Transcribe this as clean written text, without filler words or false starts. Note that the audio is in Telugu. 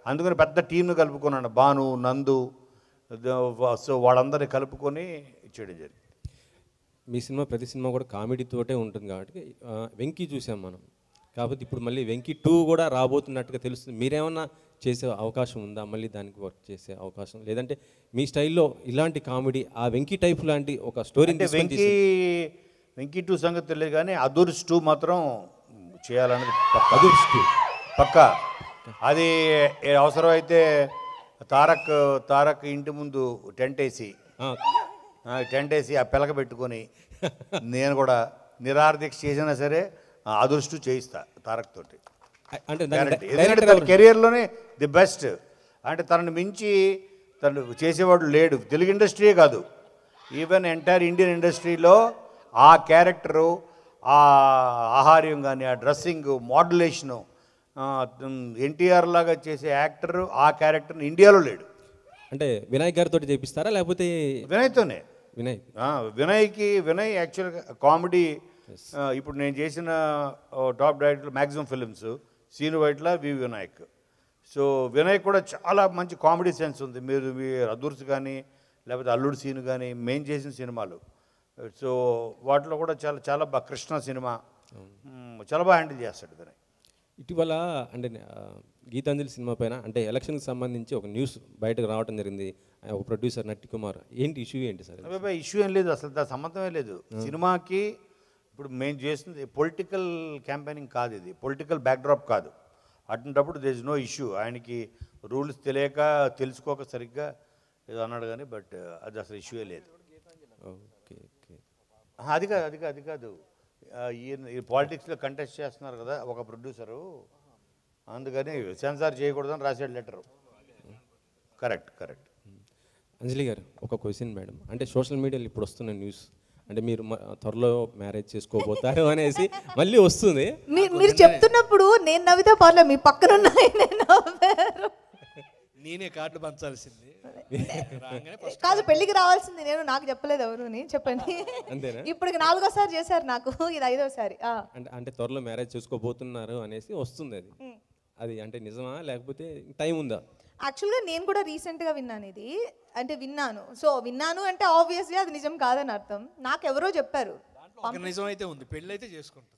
అందుకని పెద్ద టీంను కలుపుకున్నాను, భాను, నందు, సో వాళ్ళందరినీ కలుపుకొని చేయడం జరిగింది. మీ సినిమా ప్రతి సినిమా కూడా కామెడీతోటే ఉంటుంది కాబట్టి వెంకీ చూసాం మనం, కాబట్టి ఇప్పుడు మళ్ళీ వెంకీ 2 కూడా రాబోతున్నట్టుగా తెలుస్తుంది. మీరేమన్నా చేసే అవకాశం ఉందా, మళ్ళీ దానికి వర్క్ చేసే అవకాశం, లేదంటే మీ స్టైల్లో ఇలాంటి కామెడీ ఆ వెంకీ టైప్ లాంటి ఒక స్టోరీ? వెంకీ 2 సంగతి తెలియదు కానీ అదుర్స్ 2 మాత్రం చేయాలన్నది అదుర్స్ 2 పక్కా. అది అవసరమైతే తారక్ ఇంటి ముందు టెంట్ వేసి ఆ పిలక పెట్టుకొని నేను కూడా నిరార్థిక చేసినా సరే అదుర్స్ 2 చేయిస్తా తారక్ తోటి. అంటే ఎందుకంటే తన కెరియర్లోనే ది బెస్ట్, అంటే తనని మించి తను చేసేవాడు లేడు, తెలుగు ఇండస్ట్రీయే కాదు, ఈవెన్ ఎంటైర్ ఇండియన్ ఇండస్ట్రీలో ఆ క్యారెక్టరు, ఆ ఆహార్యం కానీ, ఆ డ్రెస్సింగ్, మోడ్యులేషను, ఎన్టీఆర్ లాగా చేసే యాక్టరు ఆ క్యారెక్టర్ని ఇండియాలో లేడు. అంటే వినాయక్ గారితో చేపిస్తారా లేకపోతే? వినయ్తోనే. వినయ్ యాక్చువల్గా కామెడీ. ఇప్పుడు నేను చేసిన top director maximum films Sreenu Vaitla, Vinayak. So Vinay కూడా చాలా మంచి కామెడీ సెన్స్ ఉంది. మీరు అదుర్స్ కానీ లేకపోతే అల్లుడు సీను కానీ మేము చేసిన సినిమాలు, సో వాటిలో కూడా చాలా బాగా, కృష్ణ సినిమా చాలా బాగా హ్యాండిల్ చేస్తాడు వినయ్. ఇటీవల అంటే గీతాంజలి సినిమా పైన అంటే ఎలక్షన్కి సంబంధించి ఒక న్యూస్ బయటకు రావడం జరిగింది. ఒక ప్రొడ్యూసర్ నట్టి కుమార్, ఏంటి ఇష్యూ ఏంటి సార్? ఇష్యూ ఏం లేదు, అసలు దాని సంబంధమే లేదు సినిమాకి. ఇప్పుడు మేము చేసింది పొలిటికల్ క్యాంపెయినింగ్ కాదు, ఇది పొలిటికల్ బ్యాక్డ్రాప్ కాదు. అటువంటిప్పుడు దేర్ ఇస్ నో ఇష్యూ. ఆయనకి రూల్స్ తెలియక తెలుసుకోక సరిగ్గా ఏదో అన్నాడు కానీ, బట్ అది అసలు ఇష్యూయే లేదు. Okay okay. అది కాదు, ఈ పాలిటిక్స్లో కంటెస్ట్ చేస్తున్నారు కదా ఒక ప్రొడ్యూసరు, అందుకని సెన్సార్ చేయకూడదని రాసాడు లెటరు. కరెక్ట్. అంజలి గారు, ఒక క్వశ్చన్ మేడం. అంటే సోషల్ మీడియాలో ఇప్పుడు వస్తున్న న్యూస్ అంటే మీరు త్వరలో మ్యారేజ్ చేసుకోబోతారు అనేసి మళ్ళీ వస్తుంది. మీరు చెప్తున్నప్పుడు నేను నవ్వితే పర్లేదు, మీ పక్కన నేనే కార్డు పంచాల్సింది కాదు, పెళ్ళికి రావాల్సింది నేను, నాకు చెప్పలేదు ఎవరు అని. చెప్పండి. అంతేనా? ఇప్పటికి 4వ సారి చేశారు నాకు, ఇది 5వ సారి. అంటే త్వరలో మ్యారేజ్ చేసుకోబోతున్నారు అనేసి వస్తుంది. అది అంటే నిజమా లేకపోతే టైం ఉందా? యాక్చువల్గా నేను కూడా రీసెంట్గా విన్నాను ఇది, అంటే విన్నాను. సో విన్నాను అంటే ఆబ్వియస్లీ అది నిజం కాదని అర్థం. నాకు ఎవరో చెప్పారు. నిజం అయితే ఉంది, పెళ్ళి అయితే చేసుకుంటాం.